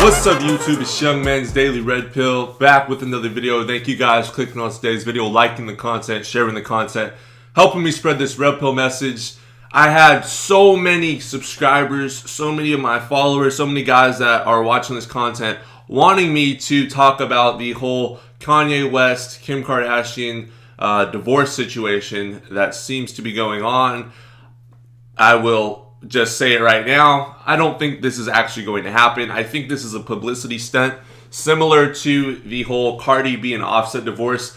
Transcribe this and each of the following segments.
What's up YouTube, it's Young Man's Daily Red Pill, back with another video. Thank you guys for clicking on today's video, liking the content, sharing the content, helping me spread this Red Pill message. I had so many subscribers, so many of my followers, so many guys that are watching this content wanting me to talk about the whole Kanye West, Kim Kardashian divorce situation that seems to be going on. I will just say it right now. I don't think this is actually going to happen. I think this is a publicity stunt similar to the whole Cardi B and Offset divorce.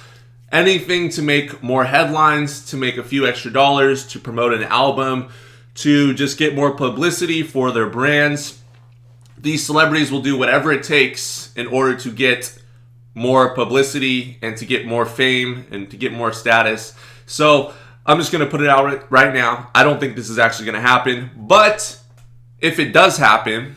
Anything to make more headlines, to make a few extra dollars, to promote an album, to just get more publicity for their brands. These celebrities will do whatever it takes in order to get more publicity and to get more fame and to get more status. So I'm just going to put it out right now. I don't think this is actually going to happen. But if it does happen,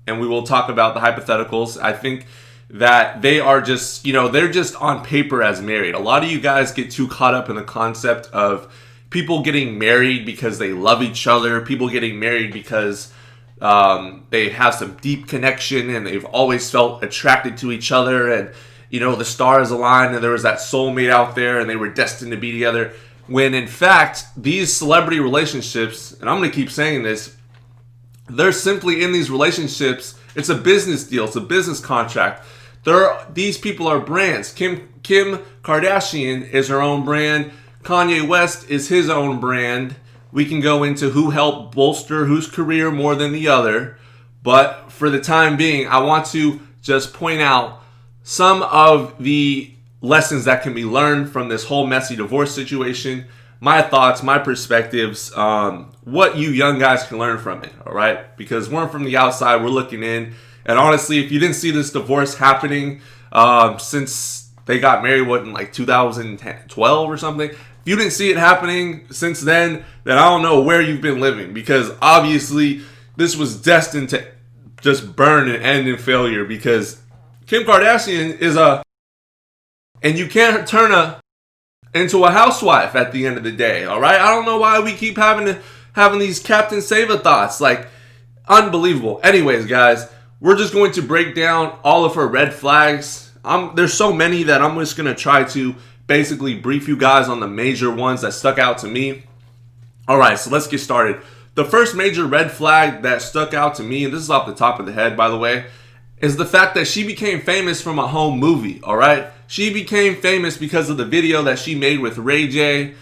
and we will talk about the hypotheticals, I think that they are just, they're just on paper as married. A lot of you guys get too caught up in the concept of people getting married because they love each other, people getting married because they have some deep connection and they've always felt attracted to each other, and the stars aligned and there was that soulmate out there and they were destined to be together. When in fact, these celebrity relationships, and I'm going to keep saying this, they're simply in these relationships. It's a business deal. It's a business contract. These people are brands. Kim Kardashian is her own brand. Kanye West is his own brand. We can go into who helped bolster whose career more than the other. But for the time being, I want to just point out some of the lessons that can be learned from this whole messy divorce situation, my thoughts, my perspectives, what you young guys can learn from it, all right? Because we're from the outside, we're looking in, and honestly, if you didn't see this divorce happening since they got married, in like 2012 or something, if you didn't see it happening since then I don't know where you've been living, because obviously this was destined to just burn and end in failure, because Kim Kardashian is and you can't turn her into a housewife at the end of the day, all right? I don't know why we keep having these Captain Save-A thoughts. Like, unbelievable. Anyways, guys, we're just going to break down all of her red flags. There's so many that I'm just going to try to basically brief you guys on the major ones that stuck out to me. All right, so let's get started. The first major red flag that stuck out to me, and this is off the top of the head, by the way, is the fact that she became famous from a home movie, all right? She became famous because of the video that she made with Ray J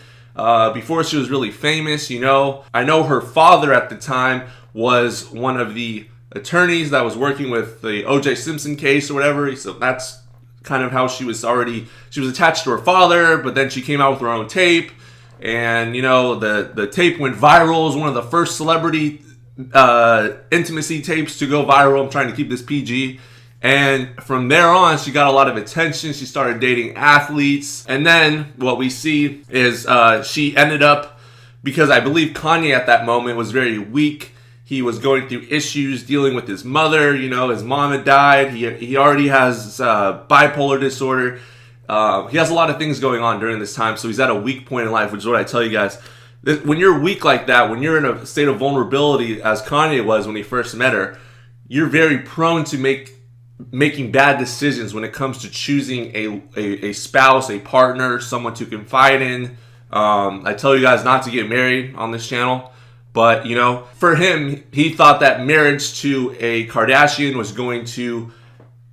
before she was really famous, I know her father at the time was one of the attorneys that was working with the O.J. Simpson case or whatever, so that's kind of how she was attached to her father, but then she came out with her own tape, and, the tape went viral. It was one of the first celebrity intimacy tapes to go viral. I'm trying to keep this PG. And from there on, she got a lot of attention. She started dating athletes. And then what we see is she ended up, because I believe Kanye at that moment was very weak. He was going through issues dealing with his mother. His mom had died. He already has bipolar disorder. He has a lot of things going on during this time. So he's at a weak point in life, which is what I tell you guys. When you're weak like that, when you're in a state of vulnerability, as Kanye was when he first met her, you're very prone to making bad decisions when it comes to choosing a spouse, a partner, someone to confide in. I tell you guys not to get married on this channel, but for him, he thought that marriage to a Kardashian was going to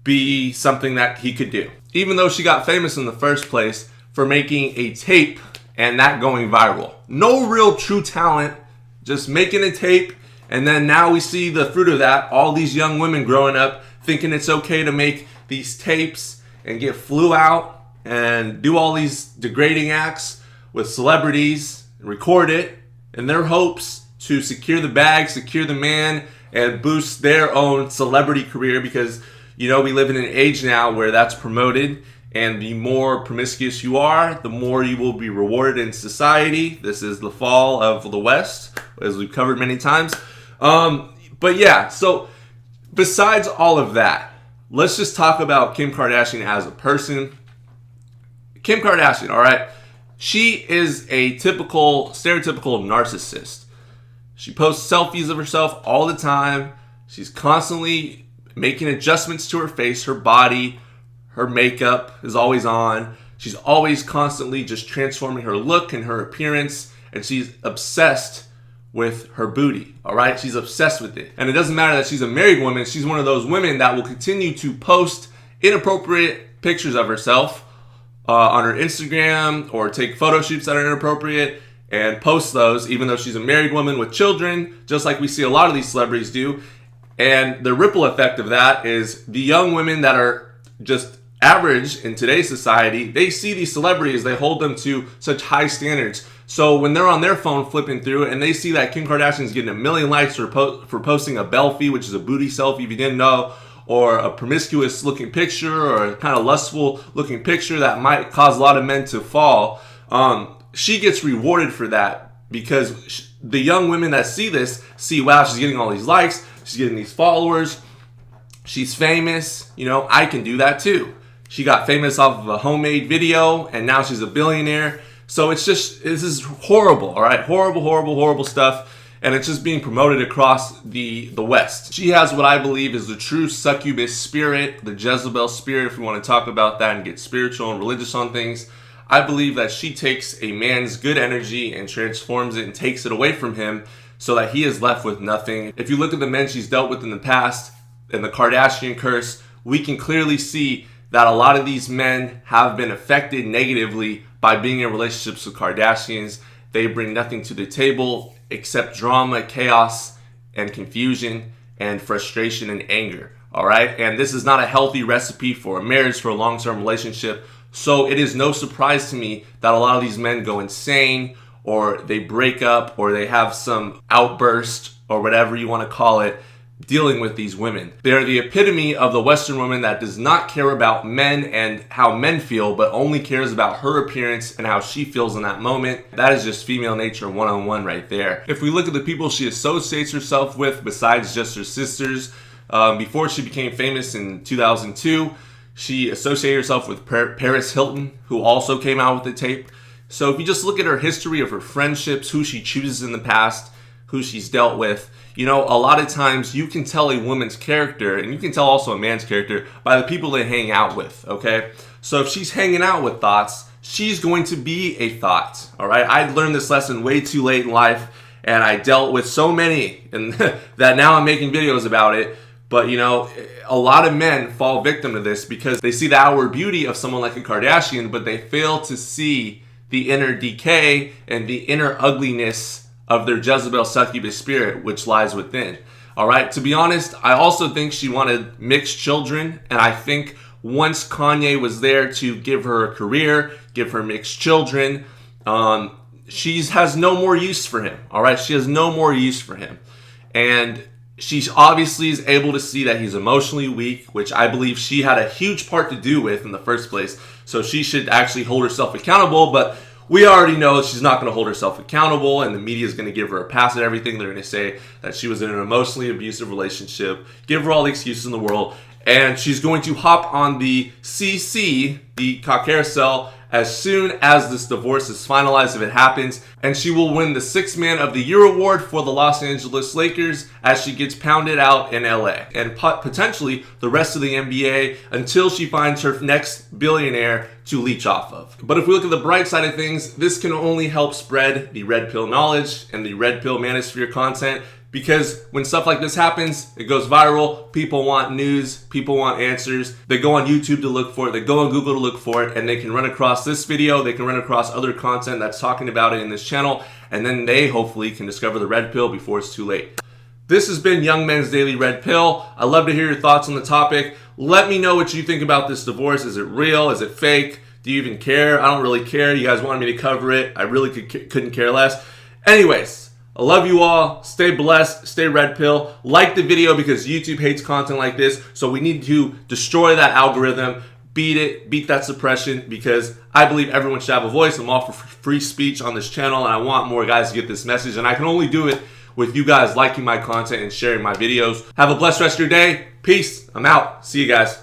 be something that he could do. Even though she got famous in the first place for making a tape and that going viral. No real true talent, just making a tape, and then now we see the fruit of that. All these young women growing up thinking it's okay to make these tapes and get flew out and do all these degrading acts with celebrities and record it in their hopes to secure the bag, secure the man, and boost their own celebrity career, because we live in an age now where that's promoted. And the more promiscuous you are, the more you will be rewarded in society. This is the fall of the West, as we've covered many times. But yeah, so besides all of that, let's just talk about Kim Kardashian as a person. Kim Kardashian, all right? She is a stereotypical narcissist. She posts selfies of herself all the time. She's constantly making adjustments to her face, her body, her makeup is always on. She's always constantly just transforming her look and her appearance, and she's obsessed with her booty, all right? She's obsessed with it. And it doesn't matter that she's a married woman. She's one of those women that will continue to post inappropriate pictures of herself on her Instagram, or take photo shoots that are inappropriate and post those, even though she's a married woman with children, just like we see a lot of these celebrities do. And the ripple effect of that is the young women that are just average in today's society, they see these celebrities, they hold them to such high standards. So when they're on their phone flipping through and they see that Kim Kardashian's getting 1 million likes for posting a belfie, which is a booty selfie if you didn't know, or a promiscuous looking picture, or a kind of lustful looking picture that might cause a lot of men to fall, she gets rewarded for that, because the young women that see this see, wow, she's getting all these likes, she's getting these followers, she's famous, you know, I can do that too. She got famous off of a homemade video, and now she's a billionaire. So it's just, this is horrible, all right? Horrible stuff. And it's just being promoted across the West. She has what I believe is the true succubus spirit, the Jezebel spirit, if we want to talk about that and get spiritual and religious on things. I believe that she takes a man's good energy and transforms it and takes it away from him so that he is left with nothing. If you look at the men she's dealt with in the past and the Kardashian curse, we can clearly see that a lot of these men have been affected negatively by being in relationships with Kardashians. They bring nothing to the table except drama, chaos, and confusion, and frustration and anger. All right? And this is not a healthy recipe for a marriage, for a long-term relationship. So it is no surprise to me that a lot of these men go insane, or they break up, or they have some outburst, or whatever you want to call it, dealing with these women. They are the epitome of the Western woman that does not care about men and how men feel, but only cares about her appearance and how she feels in that moment. That is just female nature one-on-one right there. If we look at the people she associates herself with, besides just her sisters, before she became famous in 2002, she associated herself with Paris Hilton, who also came out with the tape. So if you just look at her history of her friendships, who she chooses in the past, who she's dealt with, you know, a lot of times you can tell a woman's character, and you can tell also a man's character, by the people they hang out with, okay? So if she's hanging out with thoughts, she's going to be a thought, all right? I learned this lesson way too late in life, and I dealt with so many, and that now I'm making videos about it. But, you know, a lot of men fall victim to this because they see the outward beauty of someone like a Kardashian, but they fail to see the inner decay and the inner ugliness of their Jezebel succubus spirit, which lies within. All right. To be honest, I also think she wanted mixed children. And I think once Kanye was there to give her a career, give her mixed children, she has no more use for him. All right. She has no more use for him. And she obviously is able to see that he's emotionally weak, which I believe she had a huge part to do with in the first place. So she should actually hold herself accountable. But we already know she's not going to hold herself accountable, and the media is going to give her a pass at everything. They're going to say that she was in an emotionally abusive relationship, give her all the excuses in the world, and she's going to hop on the CC, the carousel, as soon as this divorce is finalized, if it happens, and she will win the 6th Man of the Year award for the Los Angeles Lakers as she gets pounded out in LA, and potentially the rest of the NBA until she finds her next billionaire to leech off of. But if we look at the bright side of things, this can only help spread the red pill knowledge and the red pill manosphere content, because when stuff like this happens, it goes viral. People want news. People want answers. They go on YouTube to look for it. They go on Google to look for it, and they can run across this video. They can run across other content that's talking about it in this channel, and then they hopefully can discover the red pill before it's too late. This has been Young Men's Daily Red Pill. I'd love to hear your thoughts on the topic. Let me know what you think about this divorce. Is it real? Is it fake? Do you even care? I don't really care. You guys wanted me to cover it. I really couldn't care less. Anyways, I love you all. Stay blessed. Stay red pill. Like the video because YouTube hates content like this. So we need to destroy that algorithm. Beat it. Beat that suppression, because I believe everyone should have a voice. I'm all for free speech on this channel, and I want more guys to get this message. And I can only do it with you guys liking my content and sharing my videos. Have a blessed rest of your day. Peace. I'm out. See you guys.